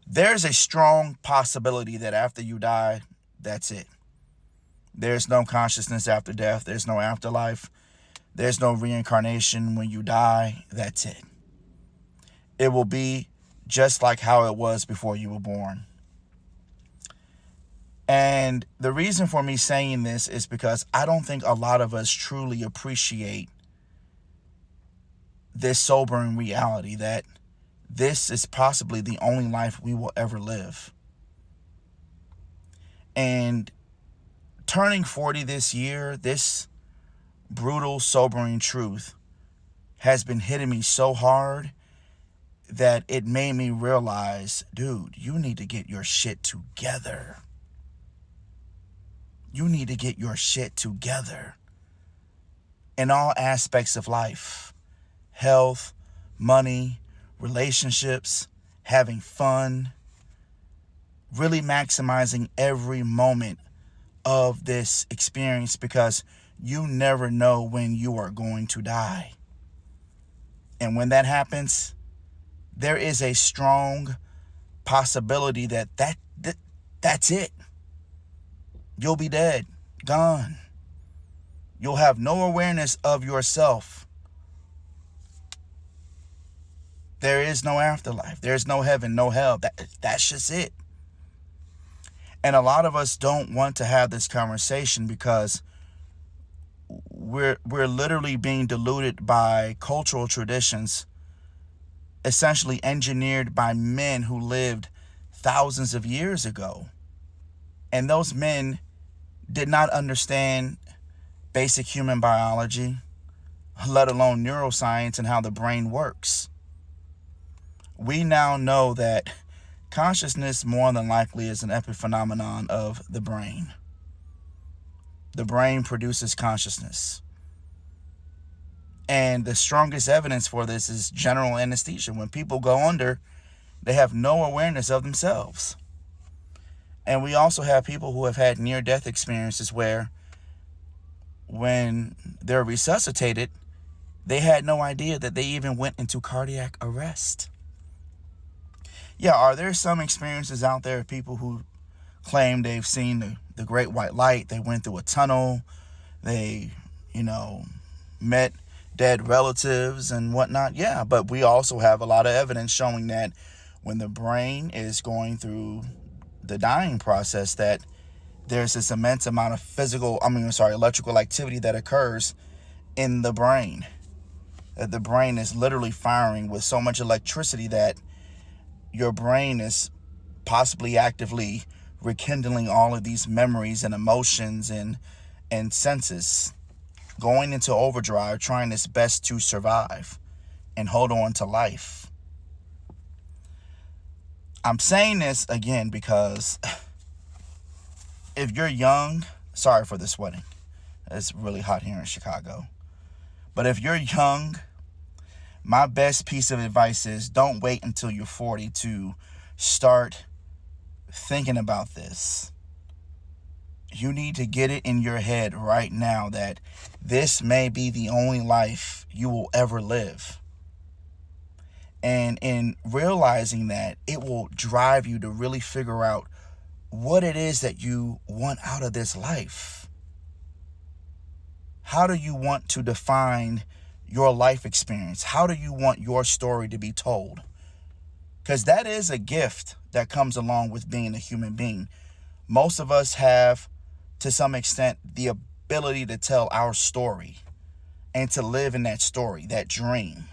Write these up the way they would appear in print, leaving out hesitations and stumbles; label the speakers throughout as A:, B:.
A: There's a strong possibility that after you die, that's it. There's no consciousness after death. There's no afterlife. There's no reincarnation when you die. That's it. It will be just like how it was before you were born. And the reason for me saying this is because I don't think a lot of us truly appreciate this sobering reality that this is possibly the only life we will ever live. And turning 40 this year, this brutal, sobering truth has been hitting me so hard that it made me realize, dude, you need to get your shit together. You need to get your shit together in all aspects of life. Health, money, relationships, having fun, really maximizing every moment of this experience, because you never know when you are going to die. And when that happens, there is a strong possibility that's it. You'll be dead, gone. You'll have no awareness of yourself. There is no afterlife. There's no heaven, no hell. That's just it. And a lot of us don't want to have this conversation because we're literally being deluded by cultural traditions, essentially engineered by men who lived thousands of years ago. And those men did not understand basic human biology, let alone neuroscience and how the brain works. We now know that consciousness more than likely is an epiphenomenon of the brain. The brain produces consciousness. And the strongest evidence for this is general anesthesia. When people go under, they have no awareness of themselves. And we also have people who have had near-death experiences where when they're resuscitated, they had no idea that they even went into cardiac arrest. Yeah, are there some experiences out there of people who claim they've seen the great white light, they went through a tunnel, they, met dead relatives and whatnot? Yeah, but we also have a lot of evidence showing that when the brain is going through the dying process, that there's this immense amount of electrical activity that occurs in the brain. That the brain is literally firing with so much electricity that your brain is possibly actively rekindling all of these memories and emotions and senses, going into overdrive, trying its best to survive and hold on to life. I'm saying this again because if you're young, sorry for the sweating. It's really hot here in Chicago. But if you're young, my best piece of advice is don't wait until you're 40 to start thinking about this. You need to get it in your head right now that this may be the only life you will ever live. And in realizing that, it will drive you to really figure out what it is that you want out of this life. How do you want to define your life experience? How do you want your story to be told? Because that is a gift that comes along with being a human being. Most of us have, to some extent, the ability to tell our story and to live in that story, that dream.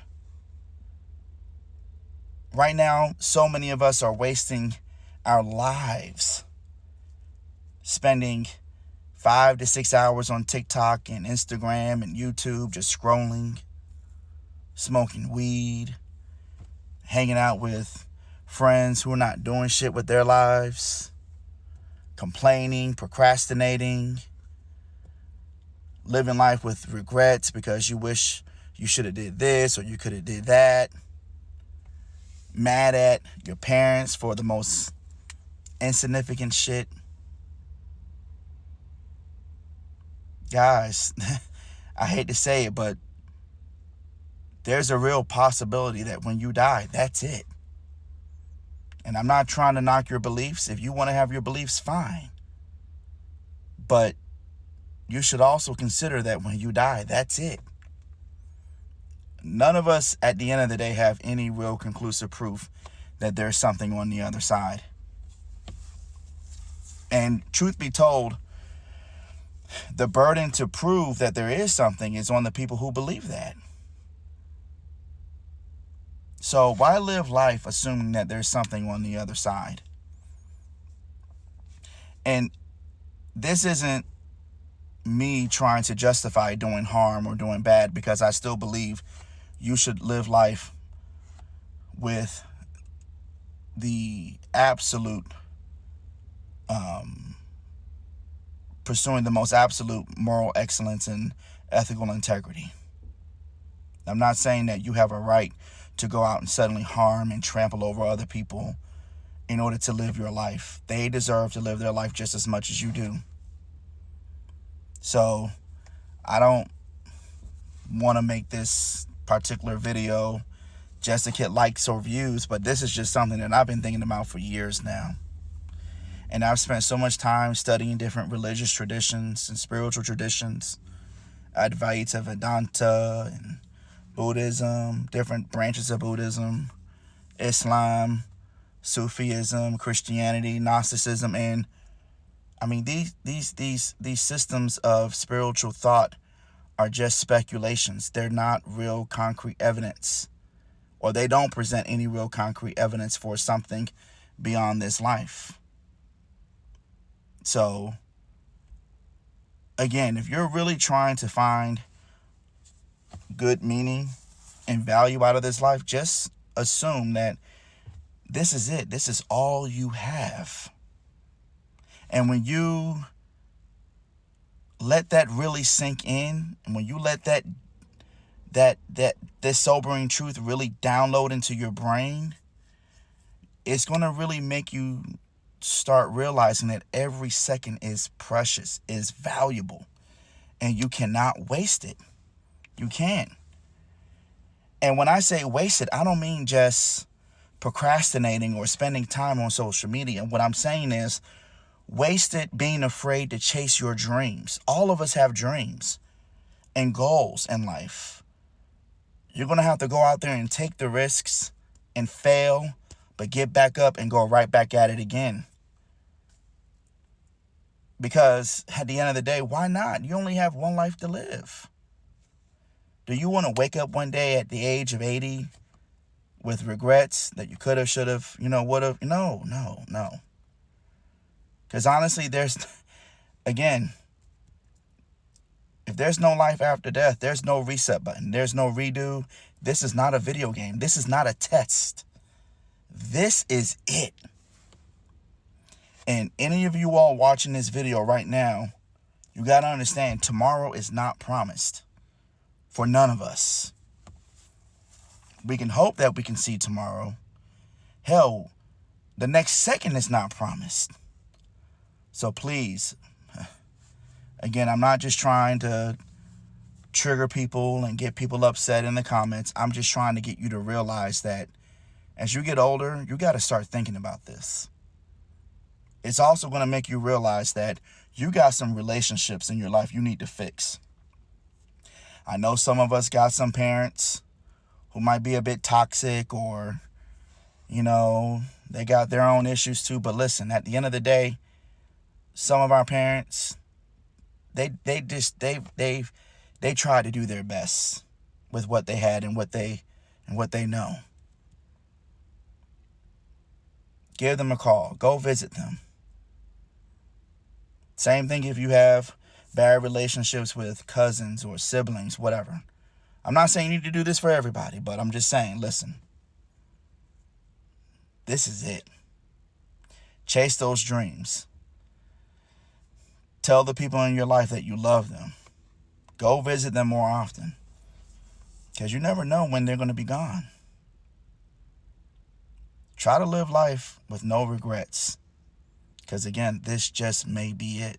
A: Right now, so many of us are wasting our lives spending 5 to 6 hours on TikTok and Instagram and YouTube, just scrolling, smoking weed, hanging out with friends who are not doing shit with their lives, complaining, procrastinating, living life with regrets because you wish you should have did this or you could have did that, mad at your parents for the most insignificant shit. Guys, I hate to say it, but there's a real possibility that when you die, that's it. And I'm not trying to knock your beliefs. If you want to have your beliefs, fine. But you should also consider that when you die, that's it. None of us at the end of the day have any real conclusive proof that there's something on the other side. And truth be told, the burden to prove that there is something is on the people who believe that. So why live life assuming that there's something on the other side? And this isn't me trying to justify doing harm or doing bad, because I still believe you should live life with the absolute, pursuing the most absolute moral excellence and ethical integrity. I'm not saying that you have a right to go out and suddenly harm and trample over other people in order to live your life. They deserve to live their life just as much as you do. So I don't want to make this particular video just to get likes or views, but this is just something that I've been thinking about for years now. And I've spent so much time studying different religious traditions and spiritual traditions, Advaita Vedanta and Buddhism, different branches of Buddhism, Islam, Sufism, Christianity, Gnosticism, and I mean these systems of spiritual thought are just speculations. They're not real concrete evidence, or they don't present any real concrete evidence for something beyond this life. So again, if you're really trying to find good meaning and value out of this life, just assume that this is it. This is all you have. And when you let that really sink in, and when you let this sobering truth really download into your brain, it's going to really make you start realizing that every second is precious, is valuable, and you cannot waste it. You can't. And when I say waste it, I don't mean just procrastinating or spending time on social media. What I'm saying is waste it being afraid to chase your dreams. All of us have dreams and goals in life. You're going to have to go out there and take the risks and fail, but get back up and go right back at it again. Because at the end of the day, why not? You only have one life to live. Do you want to wake up one day at the age of 80 with regrets that you could have, should have, would have? No. Because honestly, again, if there's no life after death, there's no reset button. There's no redo. This is not a video game. This is not a test. This is it. And any of you all watching this video right now, you got to understand, tomorrow is not promised for none of us. We can hope that we can see tomorrow. Hell, the next second is not promised. So please, again, I'm not just trying to trigger people and get people upset in the comments. I'm just trying to get you to realize that as you get older, you got to start thinking about this. It's also going to make you realize that you got some relationships in your life you need to fix. I know some of us got some parents who might be a bit toxic, or, they got their own issues too. But listen, at the end of the day, some of our parents, they try to do their best with what they had and what they know. Give them a call. Go visit them. Same thing if you have bad relationships with cousins or siblings, whatever. I'm not saying you need to do this for everybody, but I'm just saying, listen, this is it. Chase those dreams. Tell the people in your life that you love them. Go visit them more often, because you never know when they're going to be gone. Try to live life with no regrets, because again, this just may be it.